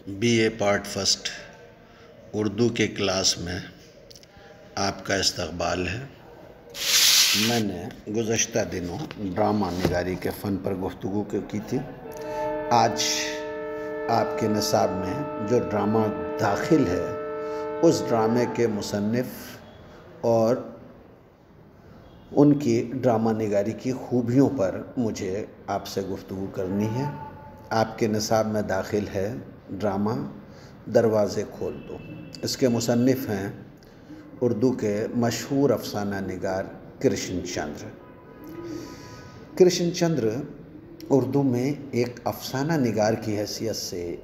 BA part first Urdu کے class میں آپ کا استقبال ہے۔ میں نے گزشتہ دنوں ڈرامہ نگاری کے فن پر گفتگو کی تھی۔ آج آپ کے نصاب میں جو ڈرامہ داخل ہے اس ڈرامے کے مصنف اور ان کی ڈرامہ نگاری کی خوبیوں پر مجھے آپ سے گفتگو کرنی ہے۔ آپ کے نصاب میں داخل ہے ڈرامہ دروازے کھول دو۔ اس کے مصنف ہیں اردو کے مشہور افسانہ نگار کرشن چندر۔ کرشن چندر اردو میں ایک افسانہ نگار کی حیثیت سے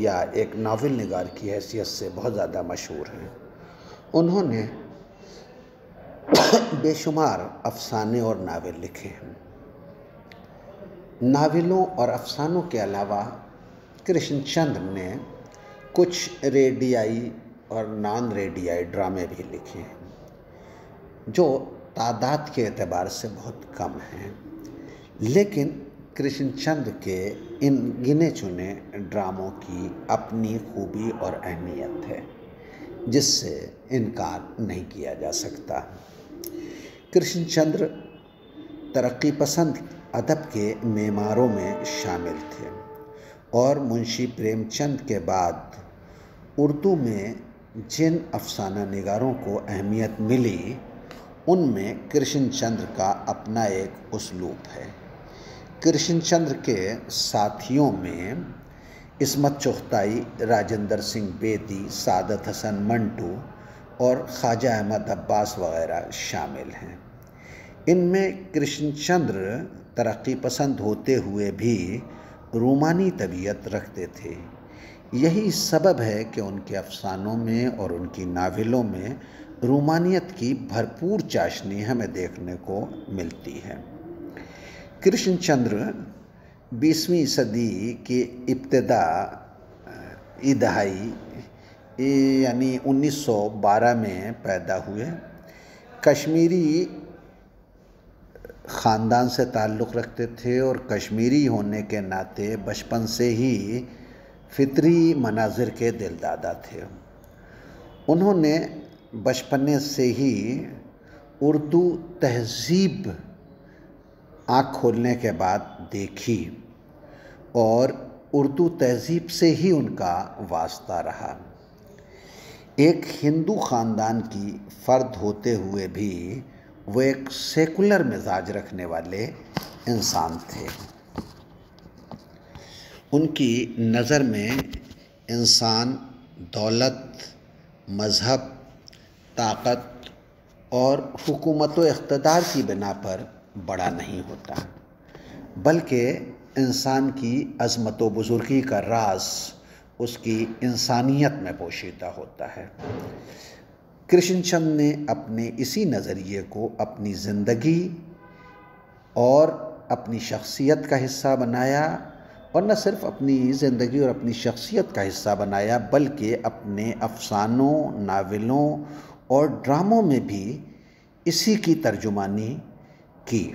یا ایک ناول نگار کی حیثیت سے بہت زیادہ مشہور ہیں۔ انہوں نے بے شمار افسانے اور ناول لکھے ہیں۔ ناولوں اور افسانوں کے علاوہ کرشن چندر نے کچھ ریڈیائی اور نان ریڈیائی ڈرامے بھی لکھے ہیں جو تعداد کے اعتبار سے بہت کم ہیں، لیکن کرشن چندر کے ان گنے چنے ڈراموں کی اپنی خوبی اور اہمیت ہے جس سے انکار نہیں کیا جا سکتا۔ کرشن چندر ترقی پسند ادب کے معماروں میں شامل تھے اور منشی پریم چند کے بعد اردو میں جن افسانہ نگاروں کو اہمیت ملی ان میں کرشن چندر کا اپنا ایک اسلوب ہے۔ کرشن چندر کے ساتھیوں میں عصمت چغتائی، راجندر سنگھ بیدی، سعادت حسن منٹو اور خواجہ احمد عباس وغیرہ شامل ہیں۔ ان میں کرشن چندر ترقی پسند ہوتے ہوئے بھی رومانی طبیعت رکھتے تھے۔ یہی سبب ہے کہ ان کے افسانوں میں اور ان کی ناولوں میں رومانیت کی بھرپور چاشنی ہمیں دیکھنے کو ملتی ہے۔ کرشن چندر 20ویں صدی کی ابتدائی دہائی یعنی 1912 میں پیدا ہوئے۔ کشمیری خاندان سے تعلق رکھتے تھے اور کشمیری ہونے کے ناطے بچپن سے ہی فطری مناظر کے دلدادہ تھے۔ انہوں نے بچپنے سے ہی اردو تہذیب آنکھ کھولنے کے بعد دیکھی اور اردو تہذیب سے ہی ان کا واسطہ رہا۔ ایک ہندو خاندان کی فرد ہوتے ہوئے بھی وہ ایک سیکولر مزاج رکھنے والے انسان تھے۔ ان کی نظر میں انسان دولت، مذہب، طاقت اور حکومت و اقتدار کی بنا پر بڑا نہیں ہوتا، بلکہ انسان کی عظمت و بزرگی کا راز اس کی انسانیت میں پوشیدہ ہوتا ہے۔ کرشن چندر نے اپنے اسی نظریے کو اپنی زندگی اور اپنی شخصیت کا حصہ بنایا، اور نہ صرف اپنی زندگی اور اپنی شخصیت کا حصہ بنایا بلکہ اپنے افسانوں، ناولوں اور ڈراموں میں بھی اسی کی ترجمانی کی۔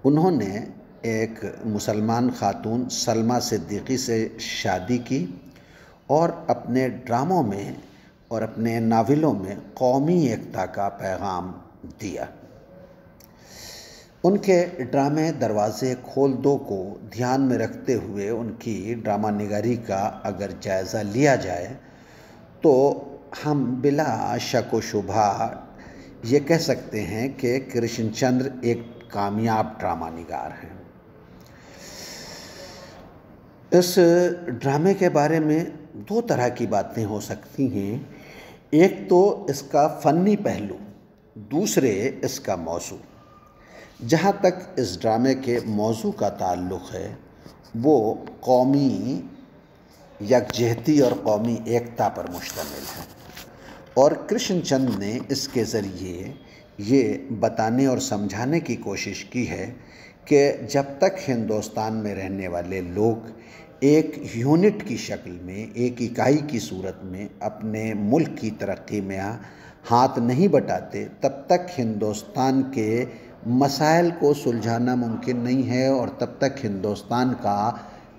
انہوں نے ایک مسلمان خاتون سلمیٰ صدیقی سے شادی کی اور اپنے ڈراموں میں اور اپنے ناولوں میں قومی ایکتا کا پیغام دیا۔ ان کے ڈرامے دروازے کھول دو کو دھیان میں رکھتے ہوئے ان کی ڈرامہ نگاری کا اگر جائزہ لیا جائے تو ہم بلا شک و شبہ یہ کہہ سکتے ہیں کہ کرشن چندر ایک کامیاب ڈرامہ نگار ہیں۔ اس ڈرامے کے بارے میں دو طرح کی باتیں ہو سکتی ہیں، ایک تو اس کا فنی پہلو، دوسرے اس کا موضوع۔ جہاں تک اس ڈرامے کے موضوع کا تعلق ہے وہ قومی یکجہتی اور قومی ایکتا پر مشتمل ہے، اور کرشن چندر نے اس کے ذریعے یہ بتانے اور سمجھانے کی کوشش کی ہے کہ جب تک ہندوستان میں رہنے والے لوگ ایک یونٹ کی شکل میں، ایک اکائی کی صورت میں اپنے ملک کی ترقی میں ہاتھ نہیں بٹاتے تب تک ہندوستان کے مسائل کو سلجھانا ممکن نہیں ہے، اور تب تک ہندوستان کا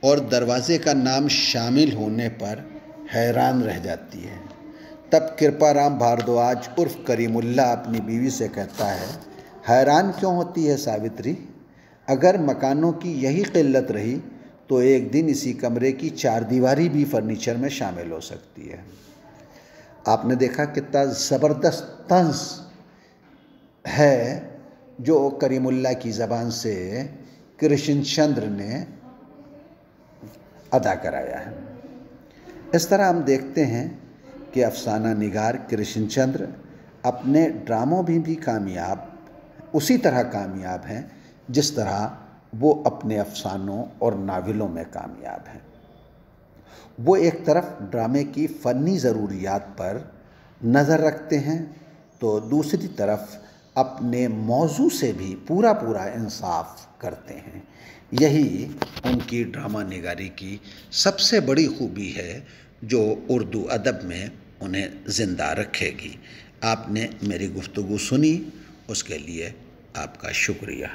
اور دروازے کا نام شامل ہونے پر حیران رہ جاتی ہے۔ تب کرپا رام بھاردواج عرف کریم اللہ اپنی بیوی سے کہتا ہے، حیران کیوں ہوتی ہے ساوتری؟ اگر مکانوں کی یہی قلت رہی تو ایک دن اسی کمرے کی 4 دیواری بھی فرنیچر میں شامل ہو سکتی ہے۔ آپ نے دیکھا کتنا زبردست طنز ہے جو کریم اللہ کی زبان سے کرشن چندر نے ادا کرایا ہے۔ اس طرح ہم دیکھتے ہیں کہ افسانہ نگار کرشن چندر اپنے ڈراموں میں بھی کامیاب اسی طرح کامیاب ہیں جس طرح وہ اپنے افسانوں اور ناولوں میں کامیاب ہیں۔ وہ ایک طرف ڈرامے کی فنی ضروریات پر نظر رکھتے ہیں تو دوسری طرف اپنے موضوع سے بھی پورا انصاف کرتے ہیں۔ یہی ان کی ڈرامہ نگاری کی سب سے بڑی خوبی ہے جو اردو ادب میں انہیں زندہ رکھے گی۔ آپ نے میری گفتگو سنی، اس کے لیے آپ کا شکریہ۔